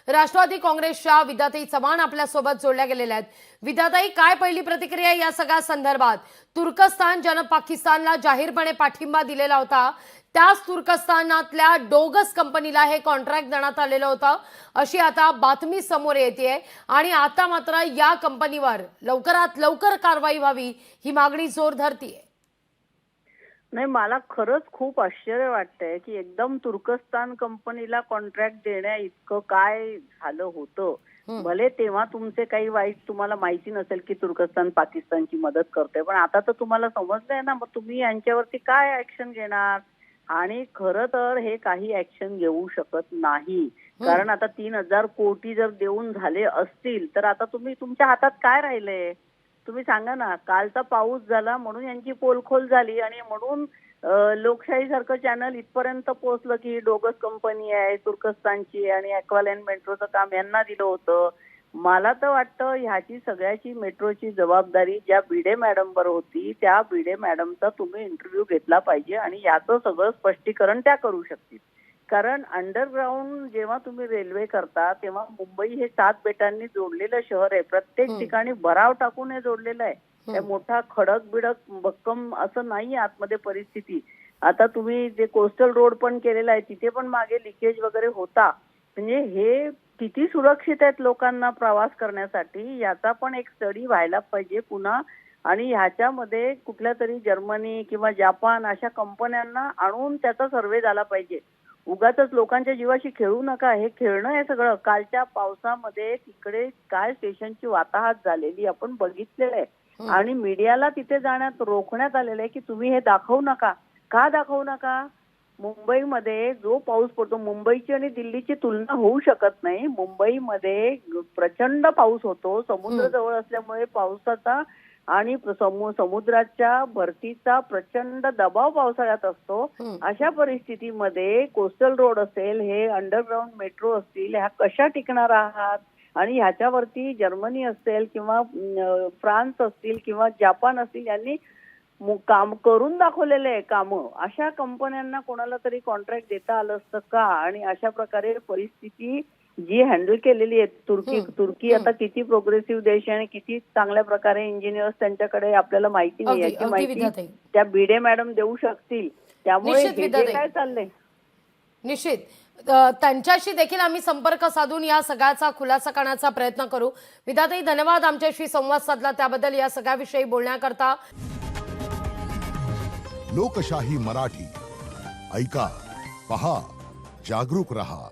राष्ट्रवादी काँग्रेसच्या विद्याताई चव्हाण आपल्या सोबत जोडल्या गेलेल्या आहेत। विद्याताई, काय पहिली प्रतिक्रिया या सगळ्या संदर्भात? तुर्कस्तान ज्यानं पाकिस्तानला जाहीरपणे पाठिंबा दिलेला होता, त्याच तुर्कस्तानातल्या डोगस कंपनीला हे कॉन्ट्रॅक्ट देण्यात आलेलं होतं अशी आता बातमी समोर येते आणि आता मात्र या कंपनीवर लवकरात लवकर कारवाई व्हावी ही मागणी जोर धरतीये। नाही, मला खरंच खूप आश्चर्य वाटतंय की एकदम तुर्कस्तान कंपनीला कॉन्ट्रॅक्ट देण्या इतकं काय झालं होतं। भले तेव्हा तुमचे काही वाईट तुम्हाला माहिती नसेल की तुर्कस्तान पाकिस्तानची मदत करते, पण आता तर तुम्हाला समजलंय ना, मग तुम्ही यांच्यावरती काय ऍक्शन घेणार? आणि खरं तर हे काही ऍक्शन घेऊ शकत नाही, कारण आता 3,000 कोटी जर देऊन झाले असतील तर आता तुम्ही तुमच्या हातात काय राहिलंय? तुम्ही सांगा ना, कालचा पाऊस झाला म्हणून यांची पोलखोल झाली आणि म्हणून लोकशाही सारखं चॅनल इथपर्यंत पोहोचलं की डोगस कंपनी आहे तुर्कस्तानची आणि ॲक्वालँड मेट्रोचं काम यांना दिलं होतं। मला तर वाटतं ह्याची सगळ्याची मेट्रोची जबाबदारी ज्या भिडे मॅडमवर होती त्या भिडे मॅडमचा तुम्ही इंटरव्ह्यू घेतला पाहिजे आणि याचं सगळं स्पष्टीकरण त्या करू शकतील। कारण अंडरग्राऊंड जेव्हा तुम्ही रेल्वे करता तेव्हा मुंबई हे 7 बेटांनी जोडलेलं शहर आहे। प्रत्येक ठिकाणी भराव टाकून हे जोडलेलं आहे। त्या मोठा खडक बिडक भक्कम असं नाही आतमध्ये परिस्थिती। आता तुम्ही जे कोस्टल रोड पण केलेला आहे तिथे पण मागे लिकेज वगैरे होता, म्हणजे हे किती सुरक्षित आहेत लोकांना प्रवास करण्यासाठी याचा पण एक स्टडी व्हायला पाहिजे पुन्हा। आणि ह्याच्यामध्ये कुठल्या तरी जर्मनी किंवा जपान अशा कंपन्यांना आणून त्याचा सर्व्हे झाला पाहिजे। उगाचच लोकांच्या जीवाशी खेळू नका, हे खेळणं आहे सगळं। कालच्या पावसामध्ये तिकडे काय स्टेशनची वाताहत झालेली आपण बघितलेलं आहे आणि मीडियाला तिथे जाण्यात रोखण्यात आलेलं आहे की तुम्ही हे दाखवू नका। का दाखवू नका? मुंबईमध्ये जो पाऊस पडतो, मुंबईची आणि दिल्लीची तुलना होऊ शकत नाही। मुंबईमध्ये प्रचंड पाऊस होतो, समुद्र जवळ असल्यामुळे पावसाचा आणि समुद्राच्या भरतीचा प्रचंड दबाव पावसाळ्यात असतो। अशा परिस्थितीमध्ये कोस्टल रोड असेल, हे अंडरग्राऊंड मेट्रो असतील, ह्या कशा टिकणार आहात? आणि ह्याच्यावरती जर्मनी असेल किंवा फ्रान्स असतील किंवा जपान असतील यांनी काम करून दाखवलेले आहे काम। अशा कंपन्यांना कोणाला तरी कॉन्ट्रॅक्ट देता आलं असतं का? आणि अशा प्रकारे परिस्थिती जी हँडल केलेली आहे तुर्की आता किती प्रोग्रेसिव्ह देश आहे आणि किती चांगल्या प्रकारे इंजिनियर्स त्यांच्याकडे आपल्याला माहिती नाही, याची माहिती त्या भिडे मॅडम देऊ शकतील। त्यामुळे हे जे काय चाललंय निश्चित त्यांच्याशी देखील आम्ही संपर्क साधून या सगळ्याचा खुलासा करण्याचा प्रयत्न करू। विद्याताई, धन्यवाद आमच्याशी संवाद साधला त्याबद्दल, या सगळ्याविषयी बोलण्याकरता। लोकशाही मराठी ऐका, पहा, जागरूक रहा।